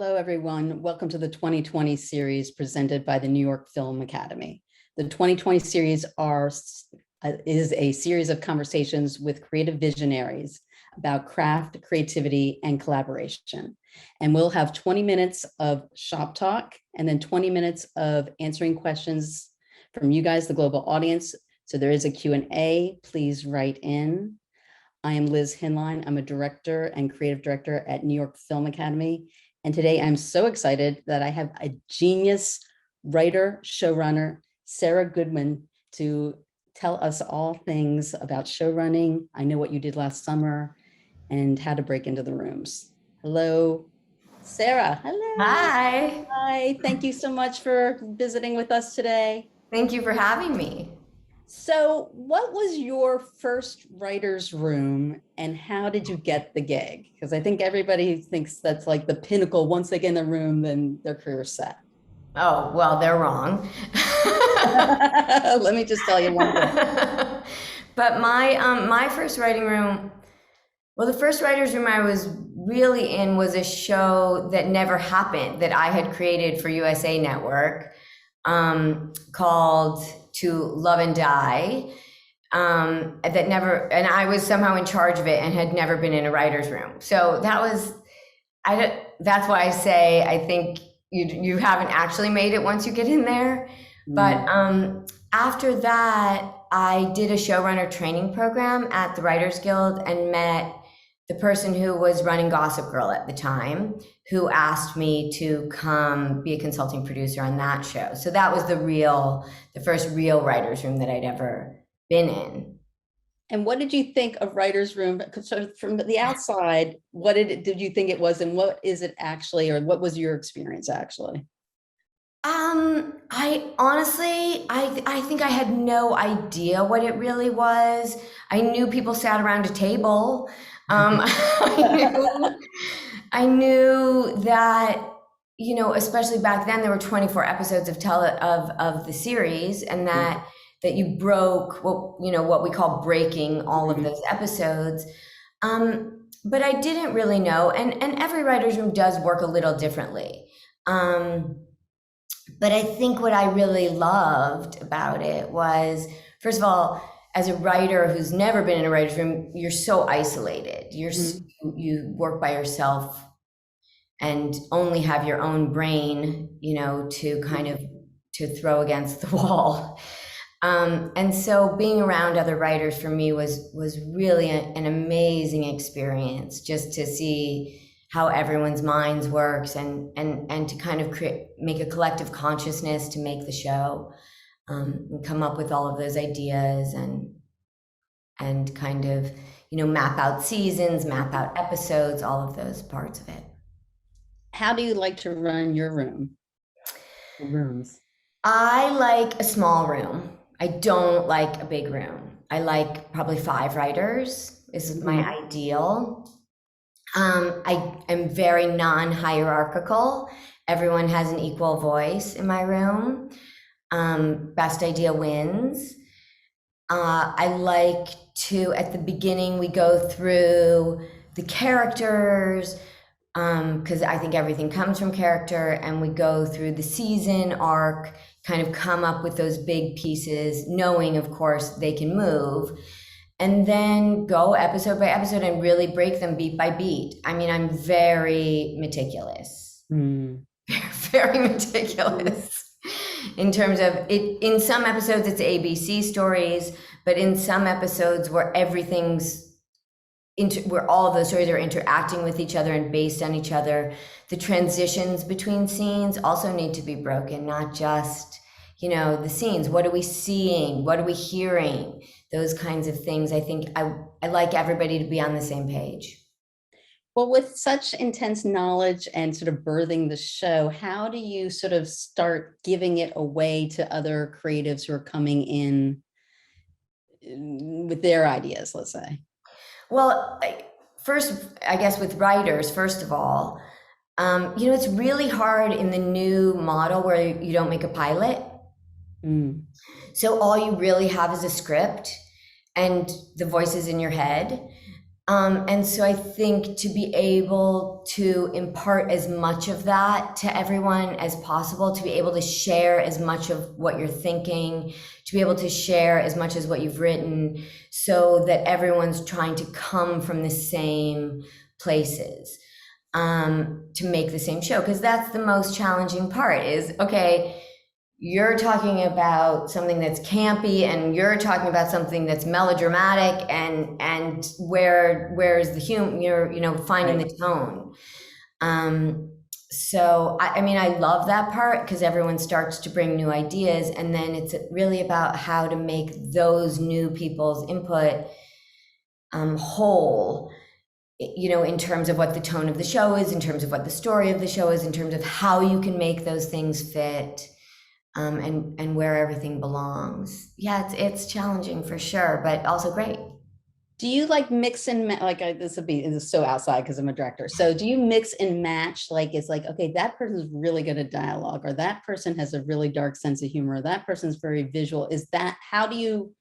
Hello, everyone. Welcome to the 2020 series presented by the New York Film Academy. The 2020 series is a series of conversations with creative visionaries about craft, creativity, and collaboration. And we'll have 20 minutes of shop talk and then 20 minutes of answering questions from you guys, the global audience. So there is a Q&A. Please write in. I am Liz Hinlein. I'm a director and creative director at New York Film Academy. And today I'm so excited that I have a genius writer, showrunner, Sara Goodman, to tell us all things about showrunning. I know what you did last summer and how to break into the rooms. Hello, Sara. Hello. Hi. Hi. Thank you so much for visiting with us today. Thank you for having me. So what was your first writer's room and how did you get the gig? Because I think everybody thinks that's like the pinnacle. Once they get in the room, then their career's set. Oh, well, they're wrong. Let me just tell you one thing. But my first writing room, well, the first writer's room I was really in was a show that never happened that I had created for USA Network, called To Love and Die. That never, and I was somehow in charge of it and had never been in a writer's room. So that's why I say I think you haven't actually made it once you get in there. But after that, I did a showrunner training program at the Writers Guild and met the person who was running Gossip Girl at the time, who asked me to come be a consulting producer on that show. So that was the first real writer's room that I'd ever been in. And what did you think of writer's room? So from the outside, what did you think it was, and what is it actually, or what was your experience actually? I honestly, I think I had no idea what it really was. I knew people sat around a table. I knew that, especially back then, there were 24 episodes of the series, and that you broke what we call breaking all of those episodes. But I didn't really know, and every writer's room does work a little differently. But I think what I really loved about it was, first of all, as a writer who's never been in a writer's room, you're so isolated. You work by yourself and only have your own brain, to kind of to throw against the wall. And so being around other writers for me was really an amazing experience, just to see how everyone's minds works and to kind of make a collective consciousness to make the show, and come up with all of those ideas and kind of, map out seasons, map out episodes, all of those parts of it. How do you like to run your rooms? I like a small room. I don't like a big room. I like probably 5 writers is my ideal. I am very non-hierarchical. Everyone has an equal voice in my room. Best idea wins. I like to, at the beginning, we go through the characters, because I think everything comes from character, and we go through the season arc, kind of come up with those big pieces, knowing, of course, they can move, and then go episode by episode and really break them beat by beat. I mean, I'm very meticulous, very meticulous in terms of it. In some episodes, it's ABC stories, but in some episodes where where all of those stories are interacting with each other and based on each other, the transitions between scenes also need to be broken, not just, the scenes. What are we seeing? What are we hearing? Those kinds of things. I think I like everybody to be on the same page. Well, with such intense knowledge and sort of birthing the show, how do you sort of start giving it away to other creatives who are coming in with their ideas, let's say? Well, first, I guess with writers, first of all, it's really hard in the new model where you don't make a pilot. So all you really have is a script and the voices in your head. And so I think to be able to impart as much of that to everyone as possible, to be able to share as much of what you're thinking, to be able to share as much as what you've written, so that everyone's trying to come from the same places, to make the same show. Because that's the most challenging part is, okay, you're talking about something that's campy and you're talking about something that's melodramatic, and where's the humor, you're finding Right. the tone. So I mean, I love that part because everyone starts to bring new ideas, and then it's really about how to make those new people's input whole, in terms of what the tone of the show is, in terms of what the story of the show is, in terms of how you can make those things fit, and where everything belongs. Yeah, it's challenging for sure, but also great. Do you like mix and this is so outside because I'm a director. So do you mix and match? Like, it's like, okay, that person's really good at dialogue, or that person has a really dark sense of humor, or that person's very visual. How do you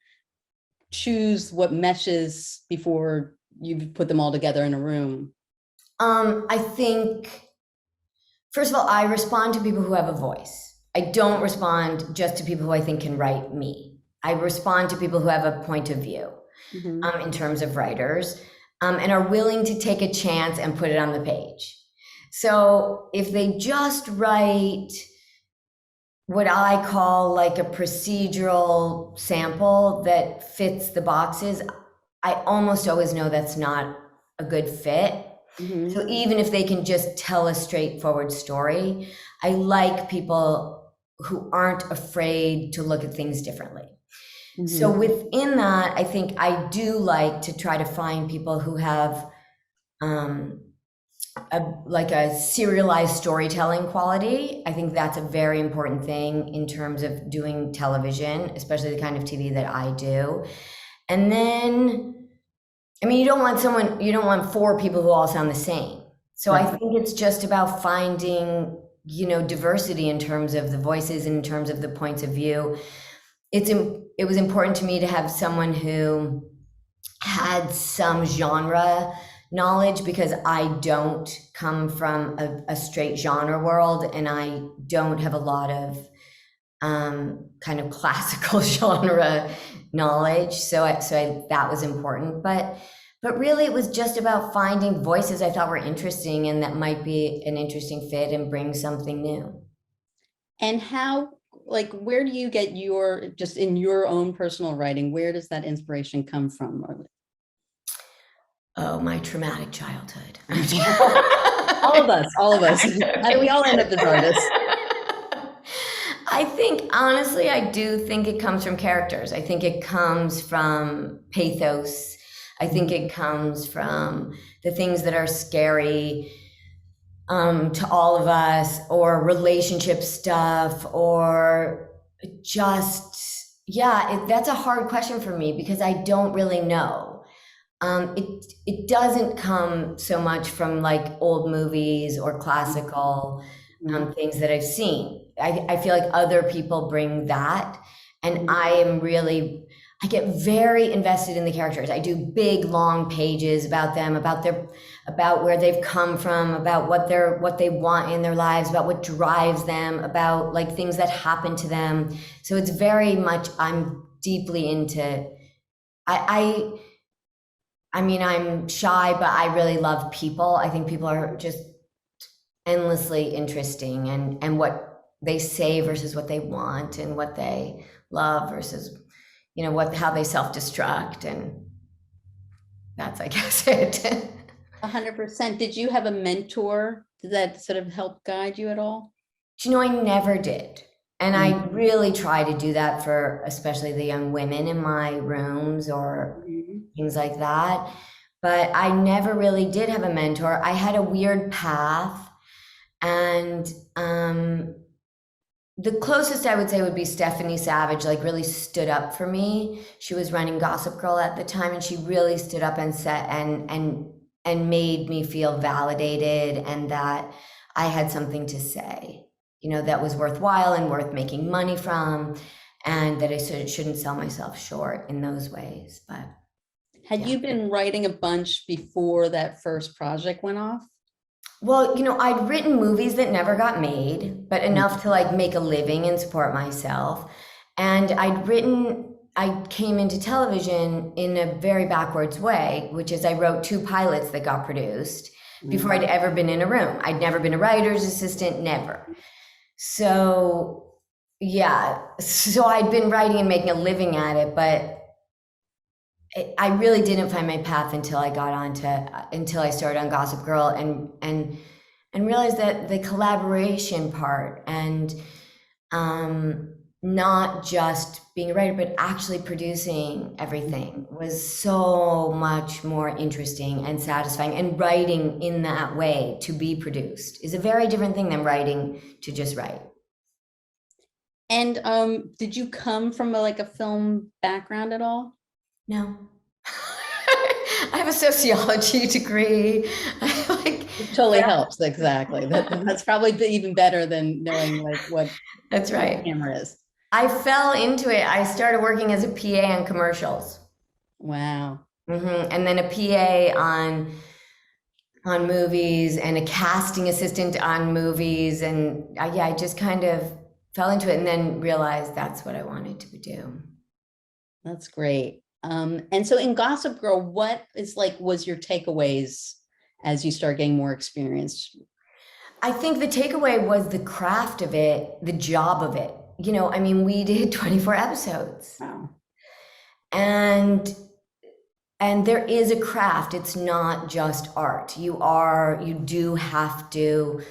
choose what meshes before you put them all together in a room? I think, first of all, I respond to people who have a voice. I don't respond just to people who I think can write me. I respond to people who have a point of view, Mhm. in terms of writers, and are willing to take a chance and put it on the page. So if they just write what I call like a procedural sample that fits the boxes, I almost always know that's not a good fit. Mhm. So even if they can just tell a straightforward story, I like people who aren't afraid to look at things differently. So Mhm. within that, I think I do like to try to find people who have um, like a serialized storytelling quality. I think that's a very important thing in terms of doing television, especially the kind of TV that I do. And then, I mean, you don't want four people who all sound the same. So I Right. think it's just about finding, diversity in terms of the voices and in terms of the points of view. It was important to me to have someone who had some genre knowledge, because I don't come from a straight genre world, and I don't have a lot of kind of classical genre knowledge. That was important, but really it was just about finding voices I thought were interesting and that might be an interesting fit and bring something new. And where do you get just in your own personal writing, where does that inspiration come from? Oh, my traumatic childhood. All of us. We all end up as artists. I think, honestly, I do think it comes from characters. I think it comes from pathos. I think it comes from the things that are scary, to all of us, or relationship stuff, or that's a hard question for me because I don't really know. It doesn't come so much from like old movies or classical Mhm. things that I've seen. I feel like other people bring that, and Mhm. I get very invested in the characters. I do big long pages about them, about where they've come from, about what they want in their lives, about what drives them, about like things that happen to them. So it's very much, I'm deeply into. I I mean, I'm shy, but I really love people. I think people are just endlessly interesting, and what they say versus what they want, and what they love versus, how they self-destruct, and that's, I guess, it. 100%. Did you have a mentor that sort of helped guide you at all? I never did. And I Mhm. really try to do that for especially the young women in my rooms or Mhm. things like that. But I never really did have a mentor. I had a weird path. And the closest I would say would be Stephanie Savage, like really stood up for me. She was running Gossip Girl at the time, and she really stood up and said and made me feel validated, and that I had something to say, that was worthwhile and worth making money from, and that I shouldn't sell myself short in those ways. But Had Yeah. you been writing a bunch before that first project went off? Well, I'd written movies that never got made, but enough to like make a living and support myself. And I came into television in a very backwards way, which is I wrote 2 pilots that got produced before I'd ever been in a room. I'd never been a writer's assistant, never. So, yeah, so I'd been writing and making a living at it, but I really didn't find my path until until I started on Gossip Girl and realized that the collaboration part and not just being a writer but actually producing everything was so much more interesting and satisfying, and writing in that way to be produced is a very different thing than writing to just write. And did you come from like a film background at all? No. I have a sociology degree. It totally helps. Exactly. That's probably even better than knowing like what That's right. camera is. I fell into it. I started working as a PA on commercials. Wow. And then a PA on movies and a casting assistant on movies. And I just kind of fell into it and then realized that's what I wanted to do. That's great. And so in Gossip Girl, what was your takeaways as you start getting more experience? I think the takeaway was the craft of it, the job of it. We did 24 episodes. Wow. And there is a craft. It's not just art. You do have to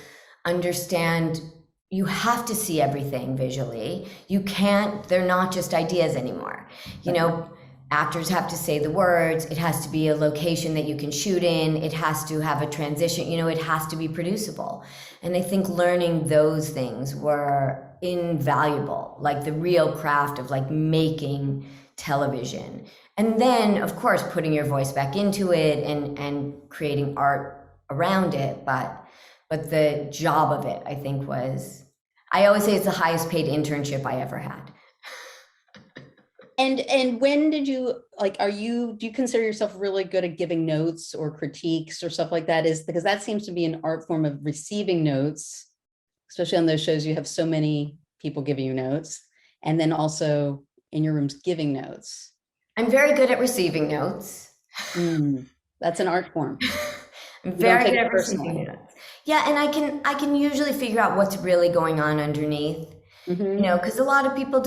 understand, you have to see everything visually. They're not just ideas anymore. Actors have to say the words. It has to be a location that you can shoot in. It has to have a transition. It has to be producible. And I think learning those things were invaluable, like the real craft of like making television. And then, of course, putting your voice back into it and creating art around it. But the job of it, I think, I always say it's the highest paid internship I ever had. And when did you do you consider yourself really good at giving notes or critiques or stuff like that? Because that seems to be an art form of receiving notes, especially on those shows you have so many people giving you notes, and then also in your rooms giving notes. I'm very good at receiving notes. That's an art form. I'm very good at receiving notes. Yeah, and I can usually figure out what's really going on underneath. Because a lot of people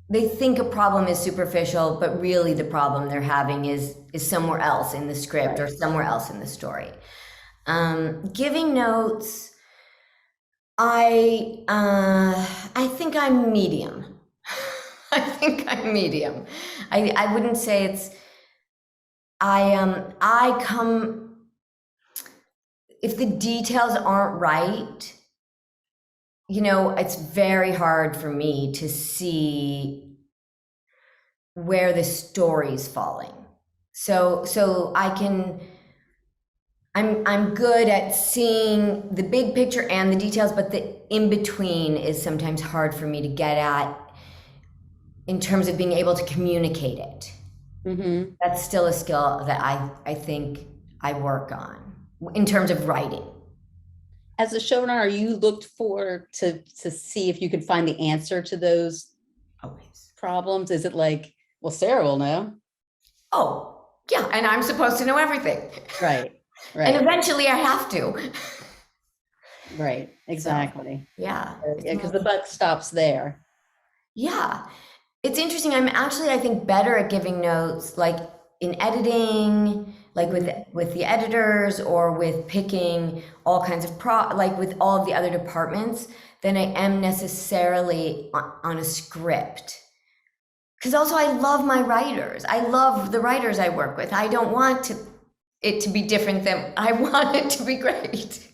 they think a problem is superficial, but really the problem they're having is somewhere else in the script or somewhere else in the story. Giving notes, I think I'm medium. I think I'm medium. I wouldn't say it's, if the details aren't right, it's very hard for me to see where the story's falling. So I'm good at seeing the big picture and the details, but the in between is sometimes hard for me to get at in terms of being able to communicate it. That's still a skill that I think I work on in terms of writing. As a showrunner, are you looked for to see if you could find the answer to those problems? Is it like, well, Sarah will know? Oh, yeah, and I'm supposed to know everything. Right. And eventually I have to. Right, exactly. So, yeah. Because the buck stops there. Yeah. It's interesting. I'm actually, I think, better at giving notes, like in editing, like with the editors, or with picking all kinds of like with all of the other departments, than I am necessarily on a script. Because also I love my writers. I love the writers I work with. I don't want it to be different than I want it to be great.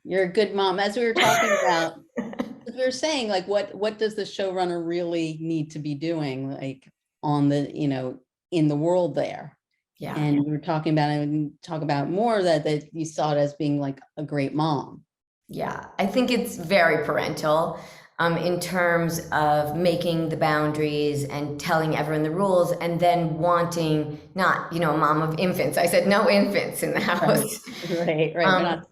You're a good mom. As we were talking about, we were saying, like, what does the showrunner really need to be doing, like on the, in the world there? Yeah. And we were talking about it, and talk about more that you saw it as being like a great mom. Yeah, I think it's very parental. in terms of making the boundaries and telling everyone the rules, and then wanting not, a mom of infants. I said no infants in the house. Right. Um,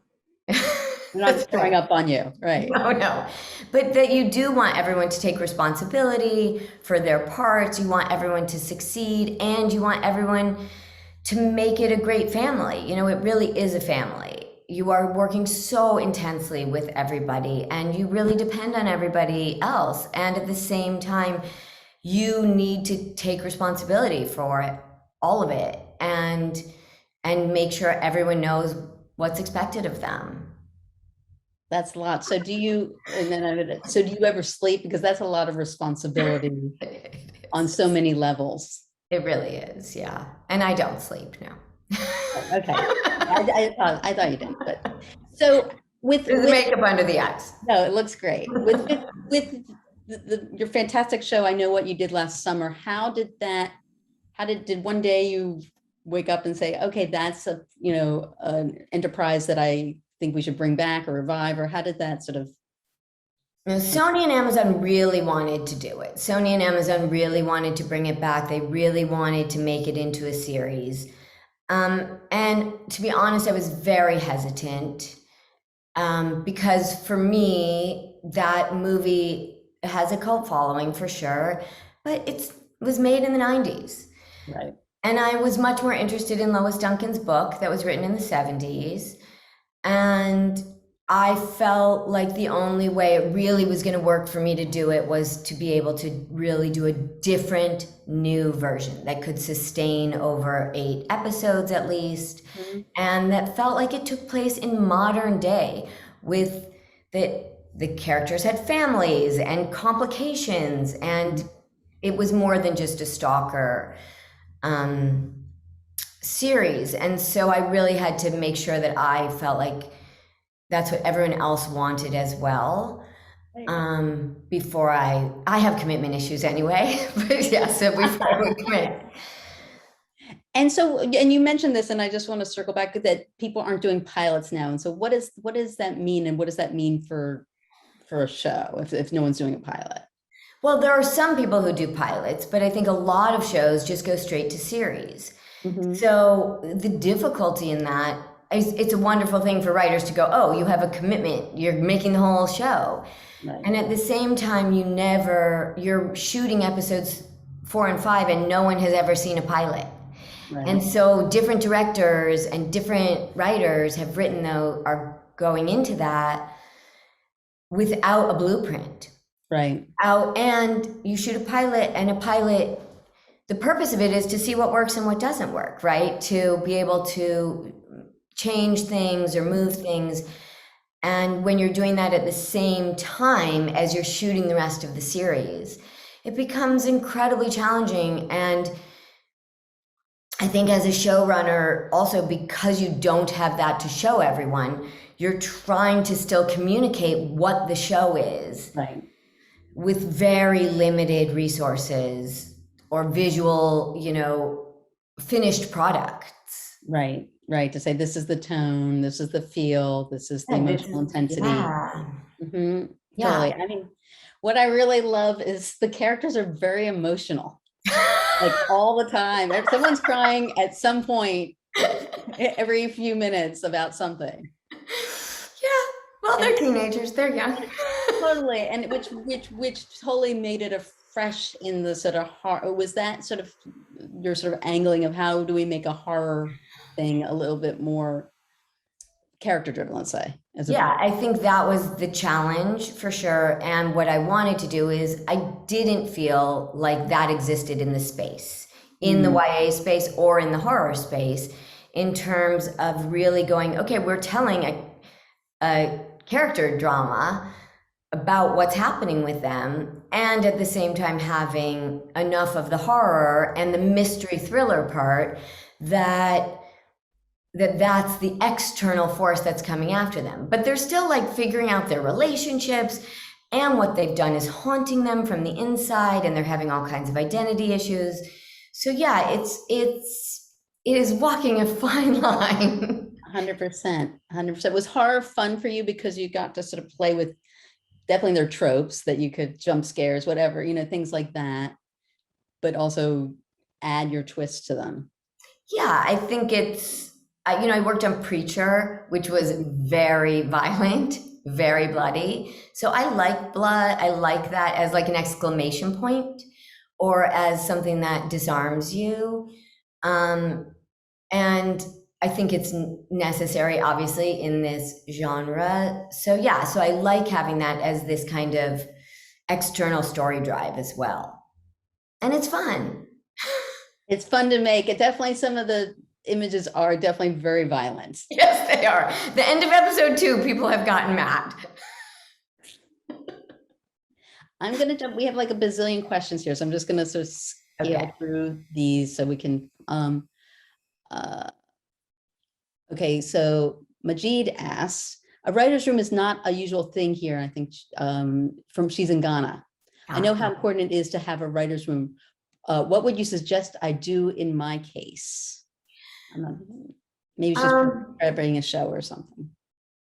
We're not that's throwing right. up on you. Right. No. But that you do want everyone to take responsibility for their parts. You want everyone to succeed, and you want everyone to make it a great family. It really is a family. You are working so intensely with everybody, and you really depend on everybody else. And at the same time, you need to take responsibility for it, all of it, and make sure everyone knows what's expected of them. That's a lot. So do you, and then so do you ever sleep? Because that's a lot of responsibility on so many levels. It really is, yeah. And I don't sleep now. Okay. I thought you didn't, but so There's with makeup under the eyes. no, it looks great. With your fantastic show, I Know What You Did Last Summer. Did one day you wake up and say, okay, that's an enterprise that I think we should bring back or revive, or how did that sort of? Sony and Amazon really wanted to do it. Sony and Amazon really wanted to bring it back. They really wanted to make it into a series. And to be honest, I was very hesitant, because for me, that movie has a cult following for sure, but it was made in the 90s. Right. And I was much more interested in Lois Duncan's book that was written in the 70s. And I felt like the only way it really was going to work for me to do it was to be able to really do a different new version that could sustain over 8 episodes at least. Mm-hmm. And that felt like it took place in modern day, with the characters had families and complications, and it was more than just a stalker series. And so I really had to make sure that I felt like that's what everyone else wanted as well. Before I have commitment issues anyway, but yeah, so before I would commit. And so, and you mentioned this, and I just want to circle back that people aren't doing pilots now. And so what does that mean? And what does that mean for a show if no one's doing a pilot? Well, there are some people who do pilots, but I think a lot of shows just go straight to series. Mm-hmm. So the difficulty in that is, it's a wonderful thing for writers to go, oh, you have a commitment, you're making the whole show. Right. And at the same time, you're shooting episodes 4 and 5 and no one has ever seen a pilot. Right. And so different directors and different writers have written, though, are going into that without a blueprint. Right. And you shoot a pilot, and a pilot, the purpose of it is to see what works and what doesn't work, right? To be able to change things or move things. And when you're doing that at the same time as you're shooting the rest of the series, it becomes incredibly challenging. And I think as a showrunner, also because you don't have that to show everyone, you're trying to still communicate what the show is. Right. With very limited resources or visual, finished products. Right. To say, this is the tone, this is the feel, this is the emotional intensity. Yeah. Mm-hmm. Yeah. Totally. I mean, what I really love is the characters are very emotional, like all the time. Someone's crying at some point every few minutes about something. Yeah. Well, they're teenagers. They're young. Totally. And which totally made it a fresh in the sort of horror. Was that sort of your sort of angling of how do we make a horror thing a little bit more character driven, let's say? I think that was the challenge for sure. And what I wanted to do is, I didn't feel like that existed in the space, in the YA space or in the horror space, in terms of really going, okay, we're telling a character drama about what's happening with them, and at the same time having enough of the horror and the mystery thriller part that's the external force that's coming after them. But they're still like figuring out their relationships, and what they've done is haunting them from the inside, and they're having all kinds of identity issues. So yeah, it is walking a fine line. 100%. Was horror fun for you because you got to sort of play with definitely there are tropes that you could jump scares, whatever, things like that, but also add your twist to them. Yeah, I think I worked on Preacher, which was very violent, very bloody. So I like blood. I like that as like an exclamation point or as something that disarms you. Um, and I think it's necessary, obviously, in this genre. So yeah, so I like having that as this kind of external story drive as well. And it's fun. It's fun to make it. Definitely some of the images are definitely very violent. Yes, they are. The end of episode 2, people have gotten mad. I'm going to jump. We have like a bazillion questions here. So I'm just going to sort of scale through these so we can, okay. So Majid asks, a writer's room is not a usual thing here. I think she's in Ghana. I know how important it is to have a writer's room. What would you suggest I do in my case? Maybe she's preparing a show or something.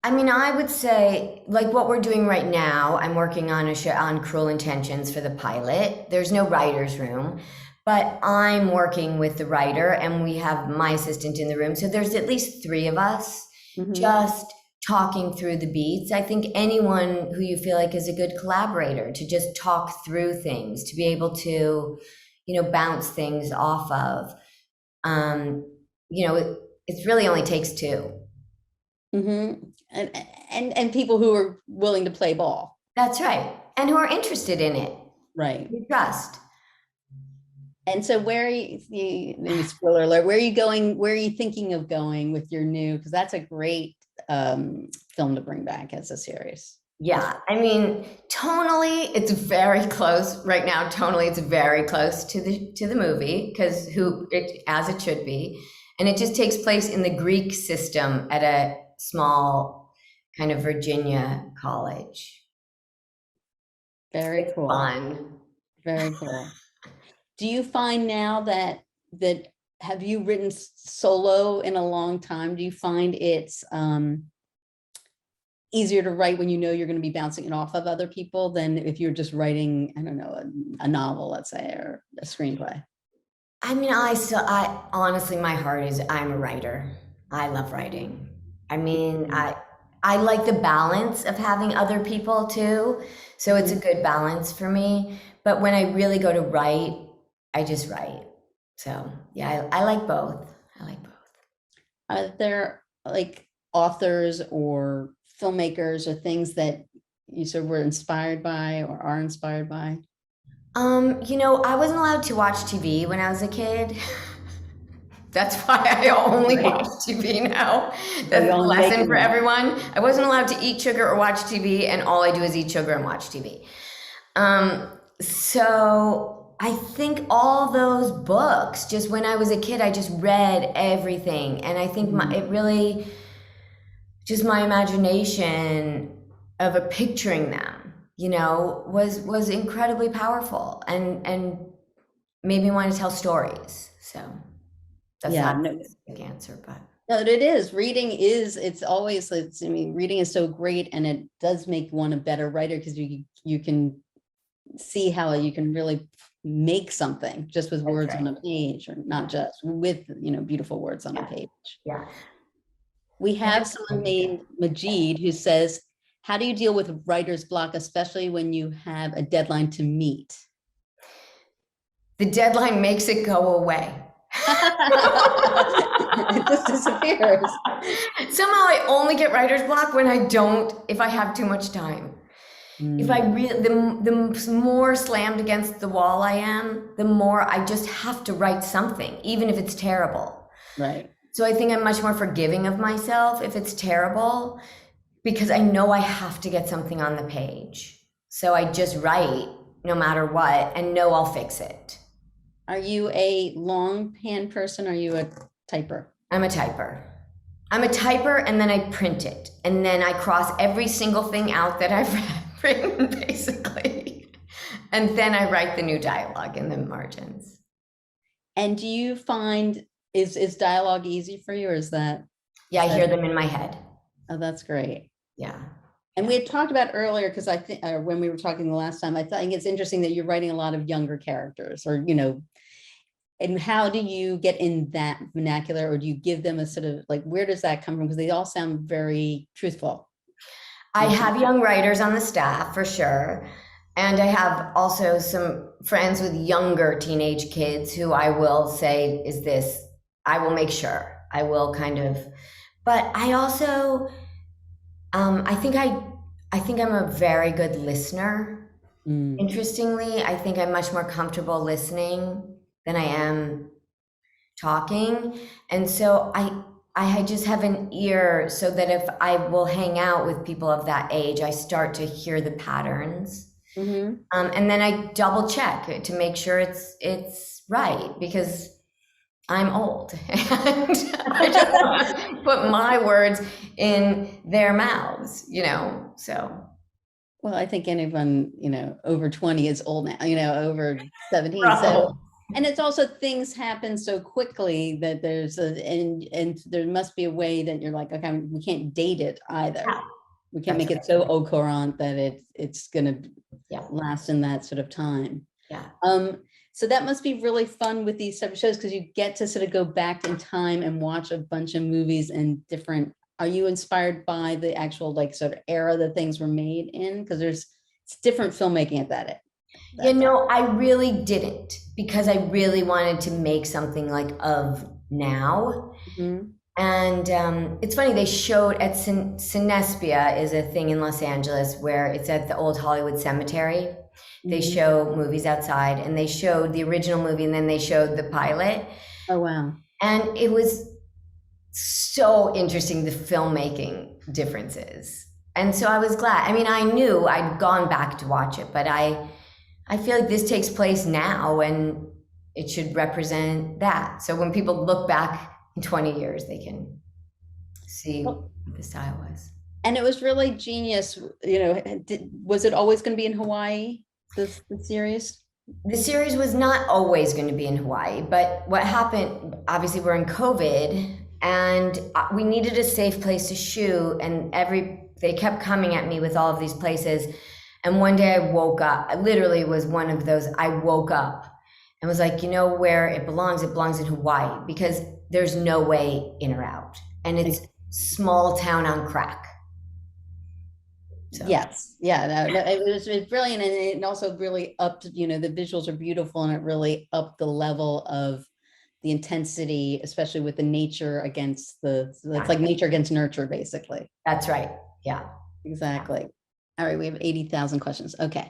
I mean, I would say, like what we're doing right now, I'm working on a show on Cruel Intentions for the pilot. There's no writer's room, but I'm working with the writer and we have my assistant in the room. So there's at least 3 of us just talking through the beats. I think anyone who you feel like is a good collaborator to just talk through things, to be able to, bounce things off of. It really only takes 2. And people who are willing to play ball. That's right. And who are interested in it. Right. You trust. And so maybe spoiler alert, where are you going? Where are you thinking of going with your new, because that's a great film to bring back as a series. Yeah, I mean, tonally, it's very close right now. Tonally, it's very close to the movie because as it should be, and it just takes place in the Greek system at a small kind of Virginia college. Very cool. Fun. Very cool. Do you find now that have you written solo in a long time? Do you find it's easier to write when you're going to be bouncing it off of other people than if you're just writing, I don't know, a novel, let's say, or a screenplay? I mean, I honestly, my heart is I'm a writer. I love writing. I mean, I like the balance of having other people too. So it's a good balance for me. But when I really go to write, I just write. So yeah, I like both. I like both. Are there like authors or filmmakers or things that you sort of were inspired by or are inspired by? I wasn't allowed to watch TV when I was a kid. That's why I only watch TV now. That's the lesson for everyone. I wasn't allowed to eat sugar or watch TV, and all I do is eat sugar and watch TV. So I think all those books, just when I was a kid, I just read everything. And I think it really, just my imagination of picturing them, was incredibly powerful and made me want to tell stories. So that's not a specific answer, but. No, it is. Reading reading is so great, and it does make one a better writer because you can see how you can really make something just with words on a page, or not just with, beautiful words on a page. Yeah. We have someone named Majid who says, how do you deal with writer's block, especially when you have a deadline to meet? The deadline makes it go away. It just disappears. Somehow I only get writer's block if I have too much time. If I the more slammed against the wall I am, the more I just have to write something, even if it's terrible. Right. So I think I'm much more forgiving of myself if it's terrible, because I know I have to get something on the page. So I just write no matter what and know I'll fix it. Are you a longhand person? Or are you a typer? I'm a typer. And then I print it. And then I cross every single thing out that I've written, basically. And then I write the new dialogue in the margins. And do you find, is dialogue easy for you, or is that? Yeah, I hear them in my head. Oh, that's great. Yeah. And we had talked about earlier, because I think when we were talking the last time, I think it's interesting that you're writing a lot of younger characters, or, and how do you get in that vernacular, or do you give them a sort of like, where does that come from? Because they all sound very truthful. I have young writers on the staff for sure. And I have also some friends with younger teenage kids who I will say, I will make sure. I will kind of, but I also, I think I'm a very good listener. Interestingly, I think I'm much more comfortable listening than I am talking. And so I just have an ear so that if I will hang out with people of that age, I start to hear the patterns. And then I double check to make sure it's right, because I'm old and I just want to put my words in their mouths, so. Well, I think anyone, over 20 is old now, over 17. Right. So, and it's also, things happen so quickly that and there must be a way that you're like, okay, we can't date it either. Yeah. We can't That's make it so au courant that it's going to last in that sort of time. Yeah. So that must be really fun with these type of shows, because you get to sort of go back in time and watch a bunch of movies and different. Are you inspired by the actual like sort of era that things were made in? Because it's different filmmaking at that. I really didn't, because I really wanted to make something like of now. And it's funny, they showed at Cinespia, is a thing in Los Angeles where it's at the old Hollywood Cemetery. They show movies outside, and they showed the original movie, and then they showed the pilot. Oh, wow. And it was so interesting, the filmmaking differences. And so I was glad. I mean, I knew I'd gone back to watch it, but I feel like this takes place now, and it should represent that. So when people look back in 20 years, they can see what the style was. And it was really genius. Was it always going to be in Hawaii, the series? The series was not always going to be in Hawaii, but what happened, obviously we're in COVID, and we needed a safe place to shoot, and they kept coming at me with all of these places. And one day I woke up, literally it was one of those, I woke up and was like, where it belongs in Hawaii, because there's no way in or out. And it's small town on crack. So. Yes. Yeah. No, it was brilliant. And it also really upped, the visuals are beautiful, and it really upped the level of the intensity, especially with the nature against it's like nature against nurture, basically. That's right. Yeah. Exactly. All right. We have 80,000 questions. Okay.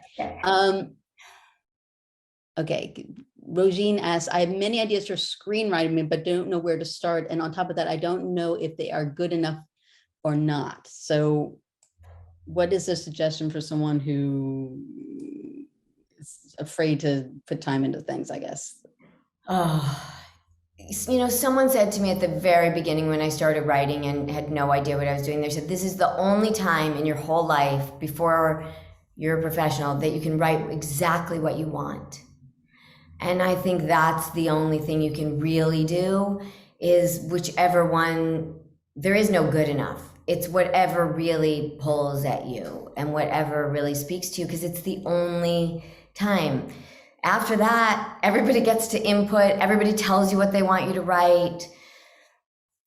Okay. Rogine asks, I have many ideas for screenwriting, but don't know where to start. And on top of that, I don't know if they are good enough or not. So what is a suggestion for someone who is afraid to put time into things, I guess? Someone said to me at the very beginning when I started writing and had no idea what I was doing, they said, this is the only time in your whole life before you're a professional that you can write exactly what you want. And I think that's the only thing you can really do, is whichever one, there is no good enough. It's whatever really pulls at you and whatever really speaks to you, because it's the only time. After that, everybody gets to input, everybody tells you what they want you to write.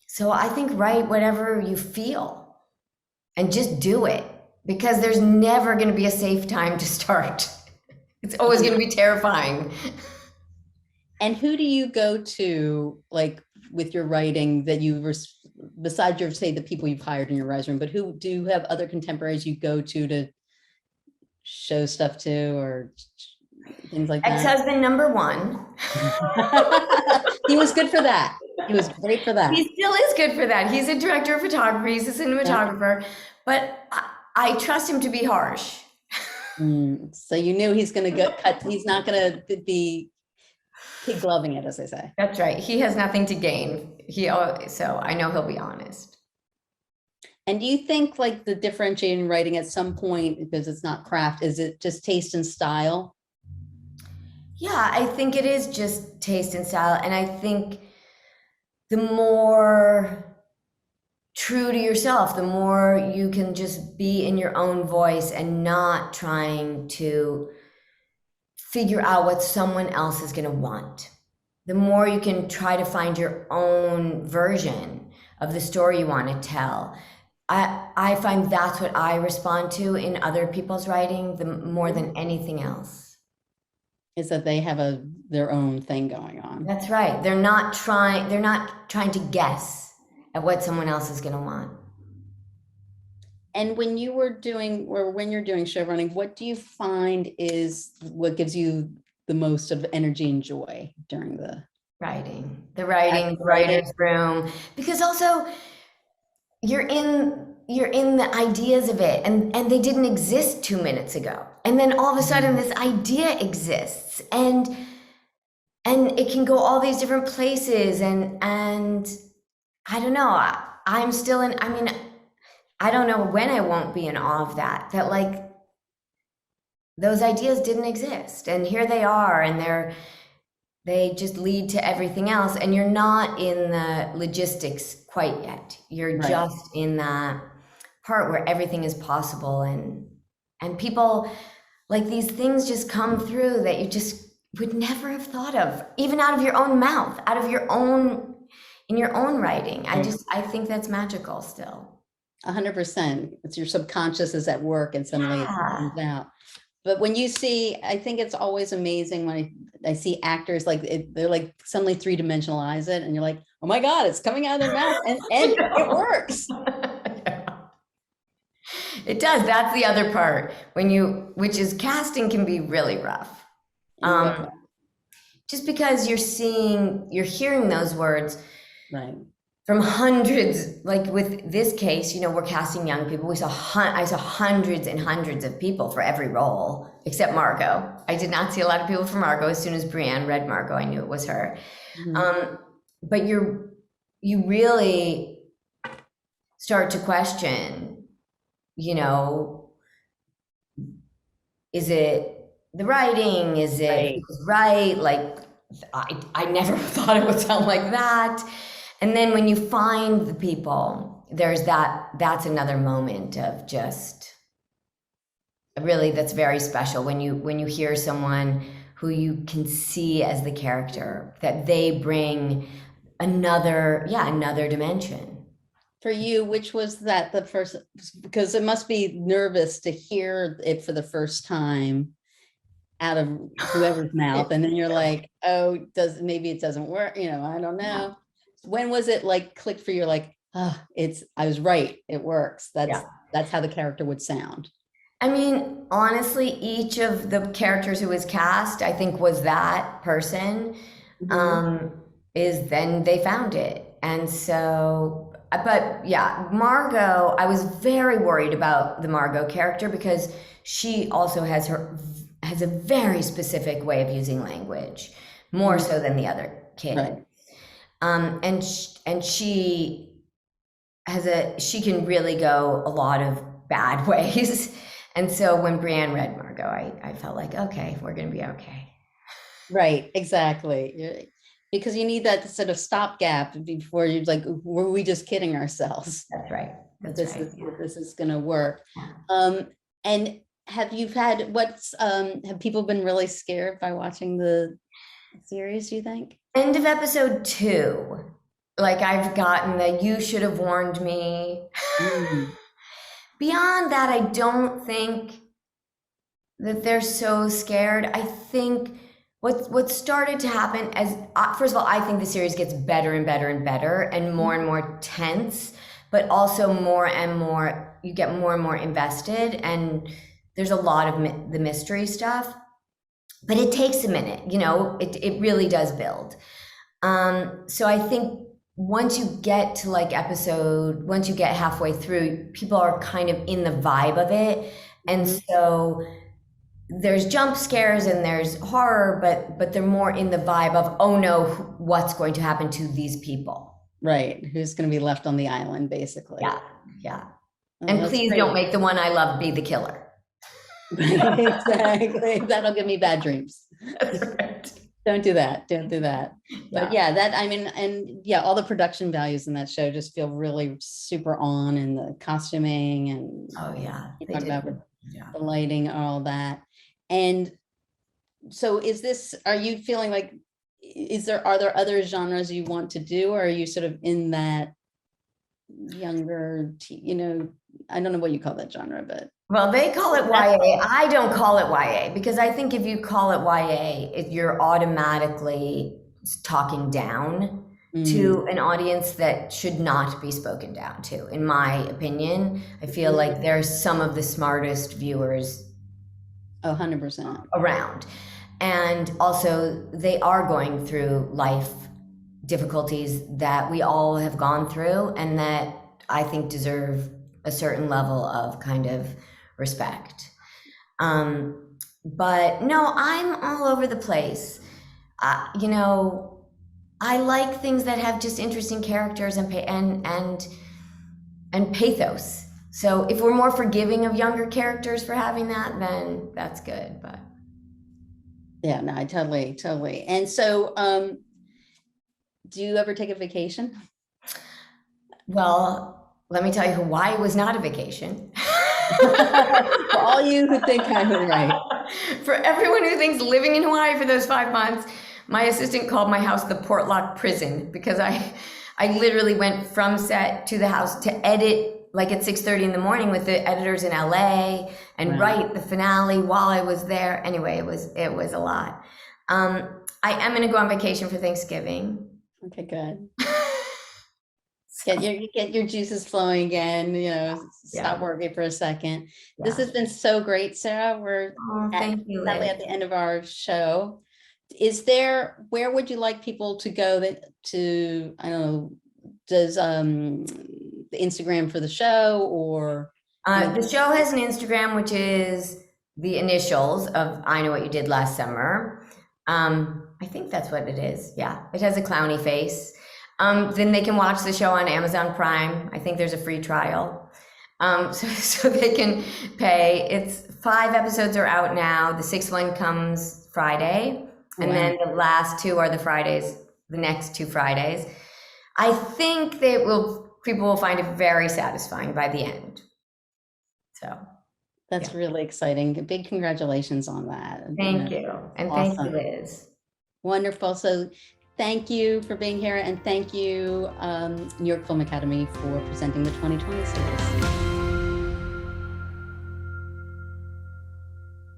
So I think write whatever you feel and just do it, because there's never going to be a safe time to start. It's always going to be terrifying. And who do you go to, like, with your writing, that besides your, say, the people you've hired in your writing room, but who do you have other contemporaries you go to show stuff to, or things like that? Ex-husband number one. He was good for that. He was great for that. He still is good for that. He's a director of photography. He's a cinematographer, but I trust him to be harsh. So you knew he's going to cut. He's not going to be kid gloving it, as they say. That's right. He has nothing to gain. So I know he'll be honest. And do you think, like, the differentiating writing at some point, because it's not craft, is it just taste and style? Yeah, I think it is just taste and style. And I think the more true to yourself, the more you can just be in your own voice and not trying to figure out what someone else is going to want. The more you can try to find your own version of the story you want to tell. I find that's what I respond to in other people's writing more than anything else. Is that they have their own thing going on. That's right. They're not trying to guess at what someone else is going to want. And when you're doing show running, what do you find is what gives you the most of energy and joy during the writer's room? Because also you're in the ideas of it, and they didn't exist 2 minutes ago. And then all of a sudden this idea exists, and it can go all these different places, and I don't know, I'm still in, I mean, I don't know when I won't be in awe of that like those ideas didn't exist, and here they are, and they just lead to everything else, and you're not in the logistics quite yet. You're just in that part where everything is possible, and people, like, these things just come through that you just would never have thought of, even out of your own mouth, in your own writing. I think that's magical still. 100%. It's your subconscious is at work and suddenly it comes out. But when you see, I think it's always amazing when I see actors they're like suddenly three-dimensionalize it, and you're like, oh my God, it's coming out of their mouth, and it works. It does. That's the other part which is casting can be really rough. Just because you're hearing those words from hundreds, like with this case, we're casting young people. I saw hundreds and hundreds of people for every role, except Margot. I did not see a lot of people for Margot. As soon as Brienne read Margot, I knew it was her. Mm-hmm. But you really start to question, is it the writing? Is it right? Like, I never thought it would sound like that. And then when you find the people, that's another moment of just really, that's very special when you hear someone who you can see as the character, that they bring another dimension. For you, which was that the first, because it must be nervous to hear it for the first time out of whoever's mouth, and then you're like, oh, maybe it doesn't work, I don't know. Yeah. When was it like clicked for you, like, I was right, it works, that's how the character would sound? I mean, honestly, each of the characters who was cast, I think, was that person. Is then they found it. And so, but yeah, Margot, I was very worried about the Margot character because she also has a very specific way of using language, more so than the other kid. Right. And she she can really go a lot of bad ways. And so when Brienne read Margot, I felt like, okay, we're going to be okay. Right, exactly. Because you need that sort of stopgap before you're like, were we just kidding ourselves? That's right. This is going to work. Yeah. And have people been really scared by watching the series, do you think? End of episode 2, like, I've gotten the "you should have warned me." Beyond that, I don't think that they're so scared. I think what started to happen first of all, I think the series gets better and better and better and more tense, but also more and more, you get more and more invested, and there's a lot of the mystery stuff, but it takes a minute, it really does build. So I think once you get to once you get halfway through, people are kind of in the vibe of it. And so there's jump scares and there's horror, but they're more in the vibe of, oh no, what's going to happen to these people? Right. Who's going to be left on the island, basically. Yeah. And please don't make the one I love be the killer. Exactly. That'll give me bad dreams. That's right. Don't do that. Don't do that. But Yeah. yeah, that, I mean, and yeah, all the production values in that show just feel really super on, and the costuming and Oh yeah, you they talk did. about Yeah. the lighting, all that. And so is this, are you feeling like, are there other genres you want to do? Or are you sort of in that younger, I don't know what you call that genre, but. Well, they call it YA. I don't call it YA because I think if you call it YA, you're automatically talking down to an audience that should not be spoken down to, in my opinion. I feel like they're some of the smartest viewers 100%. around. And also, they are going through life difficulties that we all have gone through and that I think deserve a certain level of kind of respect. But no, I'm all over the place. You know, I like things that have just interesting characters and pathos. So if we're more forgiving of younger characters for having that, then that's good. But yeah, no, I totally. And so, do you ever take a vacation? well, let me tell you, Hawaii was not a vacation. For all you who think I was right. For everyone who thinks living in Hawaii for those 5 months, my assistant called my house the Portlock prison because I literally went from set to the house to edit like at 6:30 in the morning with the editors in LA and write the finale while I was there. Anyway, it was a lot. I am going to go on vacation for Thanksgiving. Okay, good. Get your juices flowing again, stop working for a second. This has been so great, Sarah. We're Thank you, sadly Liz. at the end of our show. Where would you like people to go I don't know, does the Instagram for the show or? The show has an Instagram, which is the initials of I Know What You Did Last Summer. I think that's what it is. Yeah, it has a clowny face. Then they can watch the show on Amazon Prime. I think there's a free trial. So they can pay. It's 5 episodes are out now. The 6th one comes Friday. And then the last 2 are the next 2 Fridays. I think people will find it very satisfying by the end. So that's really exciting. Big congratulations on that. Thank you. And awesome. Thank you, Liz. Wonderful. So thank you for being here, and thank you, New York Film Academy, for presenting the 2020 series.